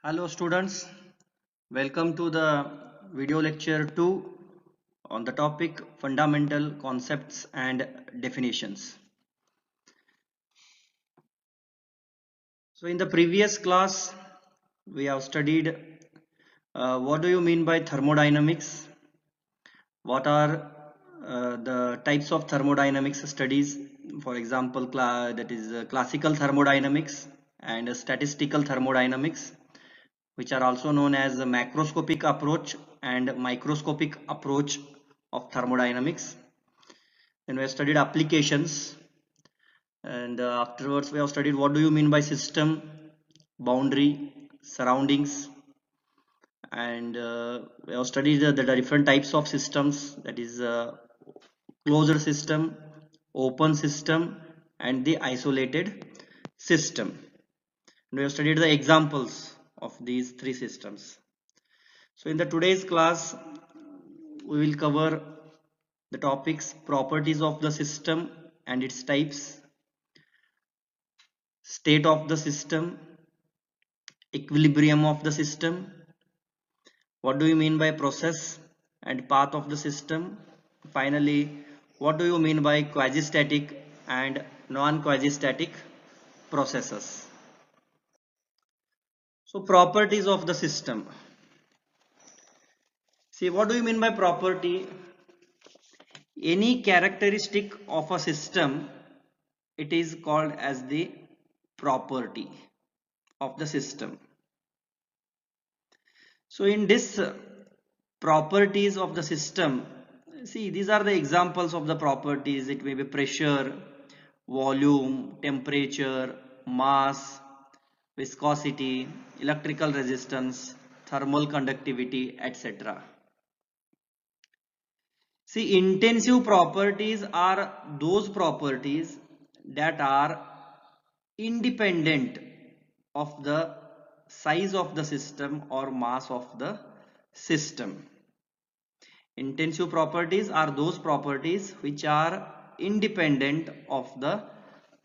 Hello students, welcome to the video lecture 2 on the topic fundamental concepts and definitions. So in the previous class we have studied what do you mean by thermodynamics, what are the types of thermodynamics studies, for example that is classical thermodynamics and statistical thermodynamics, which are also known as the macroscopic approach and microscopic approach of thermodynamics. Then we have studied applications, and afterwards we have studied what do you mean by system, boundary, surroundings, and we have studied the different types of systems, that is closed system, open system, and the isolated system. And we have studied the examples of these three systems. So in the today's class we will cover the topics properties of the system and its types, state of the system, equilibrium of the system, what do you mean by process and path of the system, finally what do you mean by quasi-static and non-quasi-static processes. So properties of the system. See, what do you mean by property? Any characteristic of a system, it is called as the property of the system. So in this properties of the system, see, these are the examples of the properties. It may be pressure, volume, temperature, mass, viscosity, electrical resistance, thermal conductivity, etc. See, intensive properties are those properties that are independent of the size of the system or mass of the system. Intensive properties are those properties which are independent of the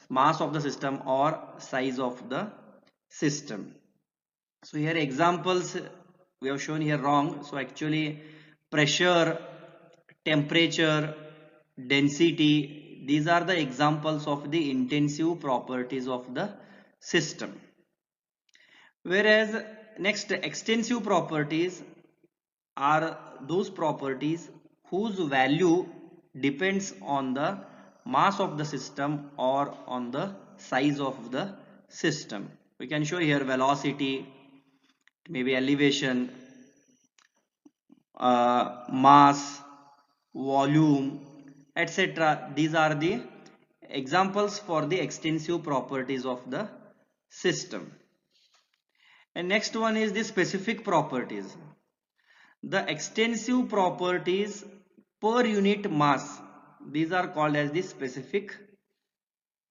mass of the system or size of the system. So here examples we have shown here wrong. So actually pressure, temperature, density, these are the examples of the intensive properties of the system. Whereas next, extensive properties are those properties whose value depends on the mass of the system or on the size of the system. We can show here velocity, maybe elevation, mass, volume, etc. These are the examples for the extensive properties of the system. And next one is the specific properties. The extensive properties per unit mass, these are called as the specific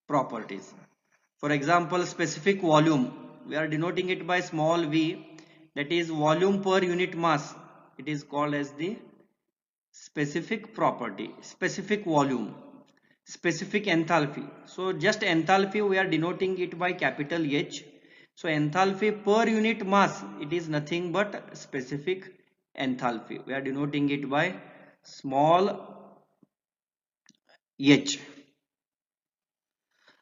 properties. For example, specific volume, we are denoting it by small v, that is volume per unit mass. It is called as the specific property. Specific volume, specific enthalpy. So just enthalpy we are denoting it by capital H. So enthalpy per unit mass, it is nothing but specific enthalpy. We are denoting it by small h.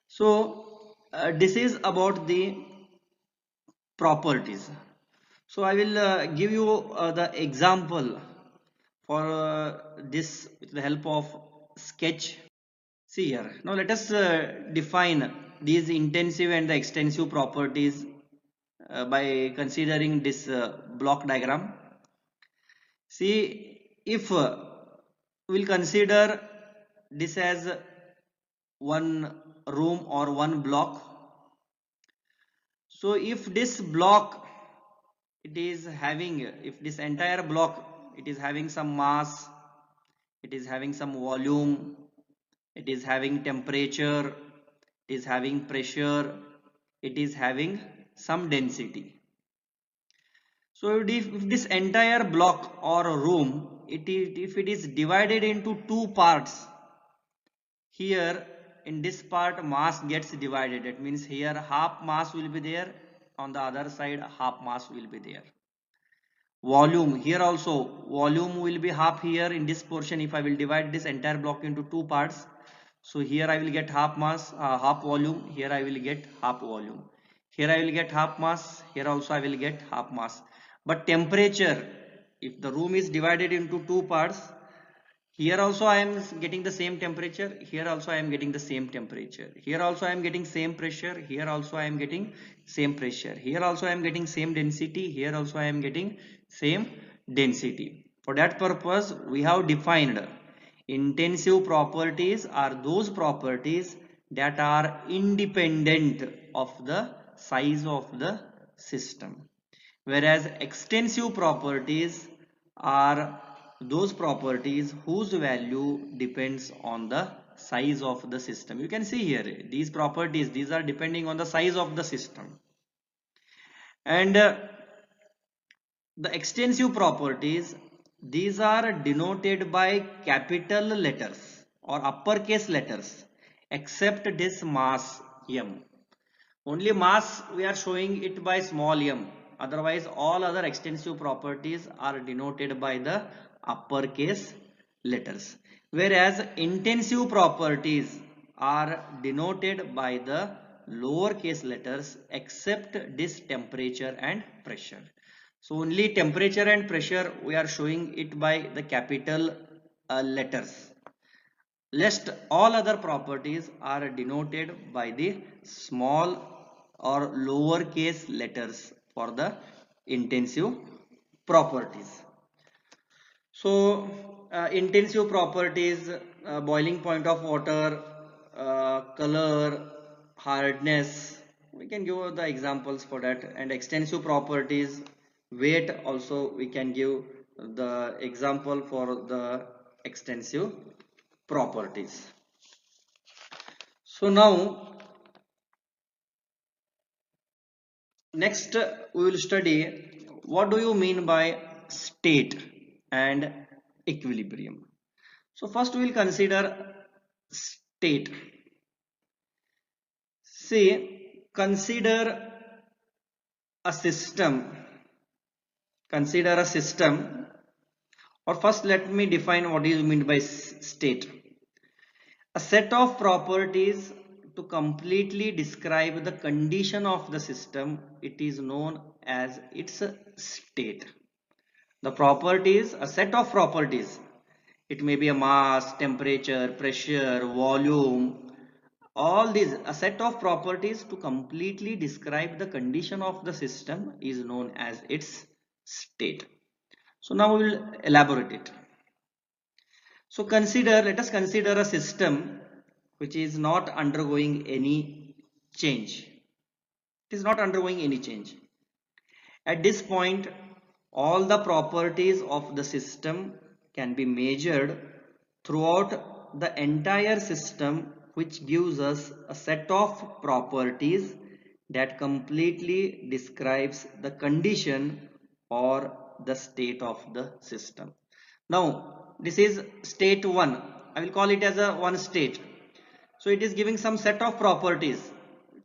So this is about the properties. So I will give you the example for this with the help of sketch. See here. Now let us define these intensive and the extensive properties by considering this block diagram. See, if we'll consider this as one room or one block. So if this block, it is having, if this entire block, it is having some mass, it is having some volume, it is having temperature, it is having pressure, it is having some density. So if this entire block or room, if it is divided into two parts, here in this part mass gets divided. It means here half mass will be there on the other side half mass will be there. Volume, here also volume will be half here in this portion. If I will divide this entire block into two parts, so here I will get half mass, half volume, here I will get half volume, here I will get half mass, here also I will get half mass. But temperature, if the room is divided into two parts, here also I am getting the same temperature, here also I am getting the same temperature, here also I am getting same pressure, here also I am getting same pressure, here also I am getting same density, here also I am getting same density. For that purpose we have defined intensive properties are those properties that are independent of the size of the system, whereas extensive properties are those properties whose value depends on the size of the system. You can see here these properties, these are depending on the size of the system. And the extensive properties, these are denoted by capital letters or uppercase letters, except this mass m. Only mass we are showing it by small m. Otherwise all other extensive properties are denoted by the uppercase letters. Whereas intensive properties are denoted by the lowercase letters except this temperature and pressure. So only temperature and pressure we are showing it by the capital letters. Lest all other properties are denoted by the small or lowercase letters for the intensive properties. So intensive properties, boiling point of water, color, hardness, we can give the examples for that. And extensive properties, weight, also we can give the example for the extensive properties. So now next we will study what do you mean by state and equilibrium. So first we will consider state. See, consider a system. Consider a system, or first let me define what is meant by state. A set of properties to completely describe the condition of the system. It is known as its state. The properties, a set of properties. It may be a mass, temperature, pressure, volume. All these, a set of properties to completely describe the condition of the system is known as its state. So now we will elaborate it. So let us consider a system which is not undergoing any change. It is not undergoing any change. At this point, all the properties of the system can be measured throughout the entire system, which gives us a set of properties that completely describes the condition or the state of the system. Now this is state 1. I will call it as a one state. So it is giving some set of properties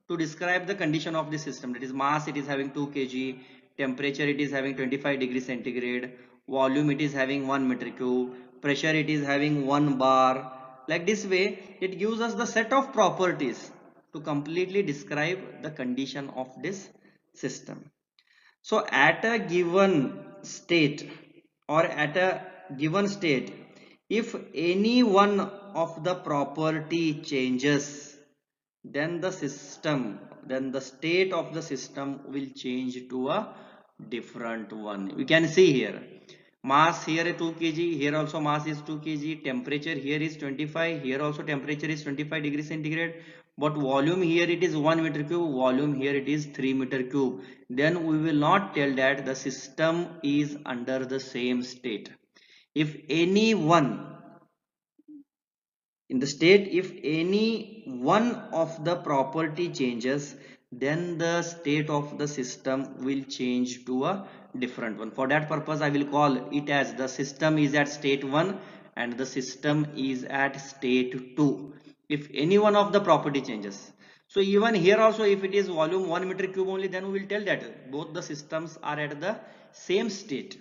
to describe the condition of the system. That is mass, it is having 2 kg, temperature it is having 25 degrees centigrade, volume it is having 1 meter cube, pressure it is having 1 bar. Like this way it gives us the set of properties to completely describe the condition of this system. So at a given state or at a given state, if any one of the property changes, then the state of the system will change to a different one. We can see here mass here 2 kg, here also mass is 2 kg, temperature here is 25, here also temperature is 25 degrees centigrade, but volume here it is 1 meter cube, volume here it is 3 meter cube. Then we will not tell that the system is under the same state. If any one in the state, if any one of the property changes, then the state of the system will change to a different one. For that purpose I will call it as the system is at state 1 and the system is at state 2 if any one of the property changes. So even here also, if it is volume 1 meter cube only, then we will tell that both the systems are at the same state.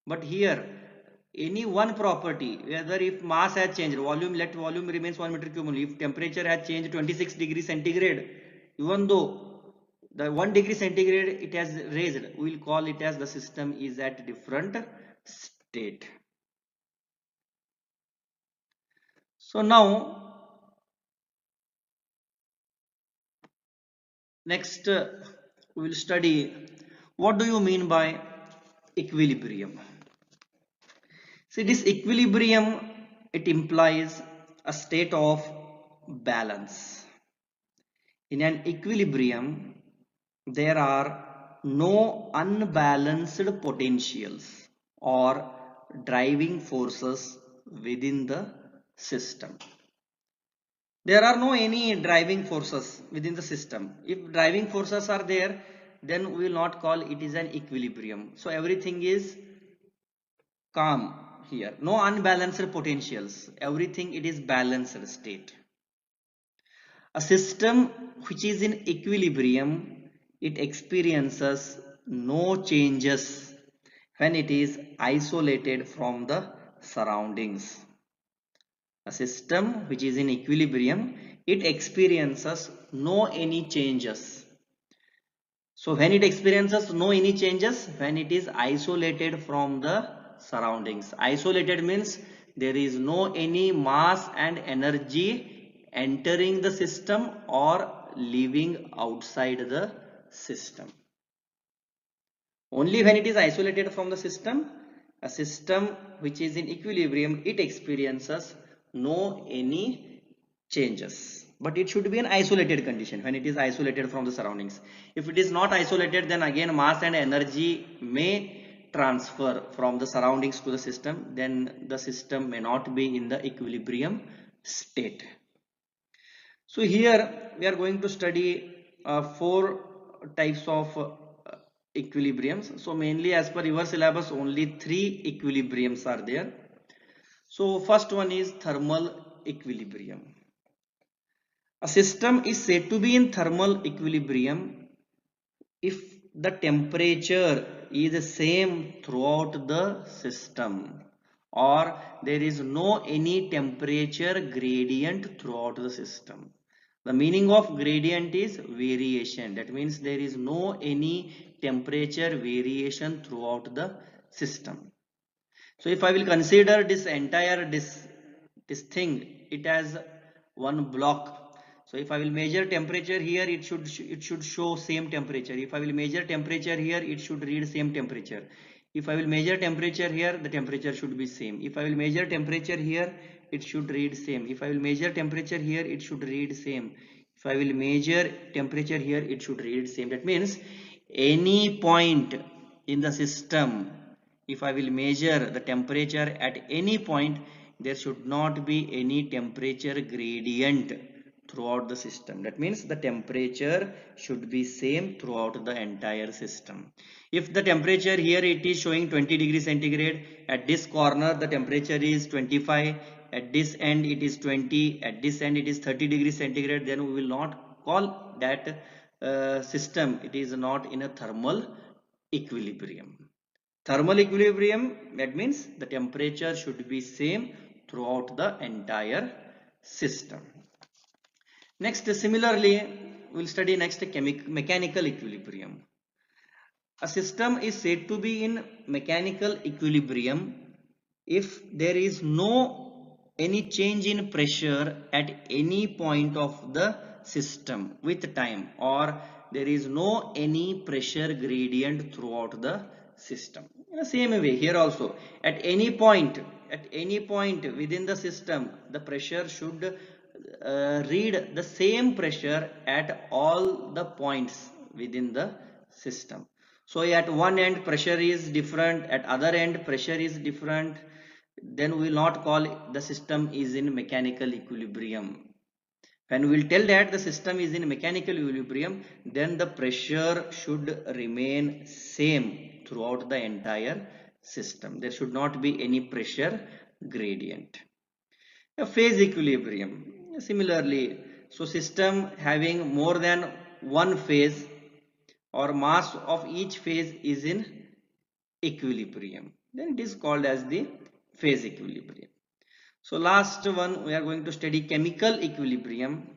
But here, any one property, whether if mass has changed, volume, let volume remains 1 meter cube only. If temperature has changed 26 degrees centigrade, even though the 1 degree centigrade it has raised, we will call it as the system is at different state. So now, next we will study what do you mean by equilibrium. See, this equilibrium, it implies a state of balance. In an equilibrium, there are no unbalanced potentials or driving forces within the system. There are no any driving forces within the system. If driving forces are there, then we will not call it is an equilibrium. So everything is calm here. No unbalanced potentials. Everything it is balanced state. A system which is in equilibrium, it experiences no changes when it is isolated from the surroundings. A system which is in equilibrium, it experiences no any changes. So when it experiences no any changes, when it is isolated from the surroundings. Isolated means there is no any mass and energy entering the system or leaving outside the system. Only when it is isolated from the system, a system which is in equilibrium, it experiences no any changes. But it should be an isolated condition when it is isolated from the surroundings. If it is not isolated, then again mass and energy may transfer from the surroundings to the system. Then the system may not be in the equilibrium state. So here we are going to study four types of equilibriums. So mainly as per your syllabus, only three equilibriums are there. So first one is thermal equilibrium. A system is said to be in thermal equilibrium if the temperature is the same throughout the system or there is no any temperature gradient throughout the system. The meaning of gradient is variation. That means there is no any temperature variation throughout the system. So if I will consider this entire this thing, it has one block. So if I will measure temperature here, it should show same temperature. If I will measure temperature here, it should read same temperature. If I will measure temperature here, the temperature should be same. If I will measure temperature here, it should read same. If I will measure temperature here, it should read same. If I will measure temperature here, it should read same. That means any point in the system, if I will measure the temperature at any point, there should not be any temperature gradient throughout the system. That means the temperature should be same throughout the entire system. If the temperature here it is showing 20 degrees centigrade, at this corner the temperature is 25, at this end it is 20, at this end it is 30 degrees centigrade, then we will not call that system, it is not in a thermal equilibrium. Thermal equilibrium, that means the temperature should be same throughout the entire system. Next, similarly, we will study next mechanical equilibrium. A system is said to be in mechanical equilibrium if there is no any change in pressure at any point of the system with time, or there is no any pressure gradient throughout the system. In the same way here also, at any point within the system, the pressure should read the same pressure at all the points within the system. So at one end pressure is different, at other end pressure is different, then we will not call the system is in mechanical equilibrium. When we will tell that the system is in mechanical equilibrium, then the pressure should remain same throughout the entire system. There should not be any pressure gradient. A phase equilibrium. Similarly, So system having more than one phase or mass of each phase is in equilibrium, then it is called as the phase equilibrium. So last one we are going to study chemical equilibrium.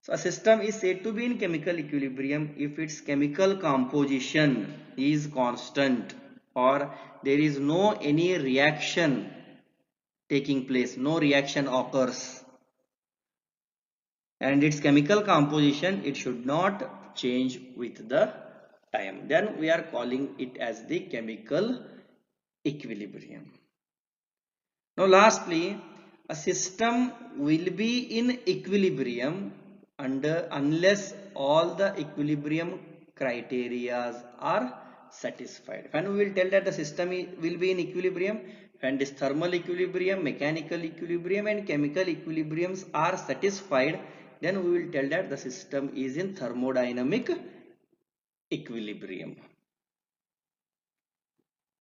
So a system is said to be in chemical equilibrium if its chemical composition is constant or there is no any reaction taking place, no reaction occurs, and its chemical composition, it should not change with the time, then we are calling it as the chemical equilibrium. Now lastly, a system will be in equilibrium unless all the equilibrium criteria are satisfied. When we will tell that the system will be in equilibrium, when this thermal equilibrium, mechanical equilibrium and chemical equilibriums are satisfied, then we will tell that the system is in thermodynamic equilibrium.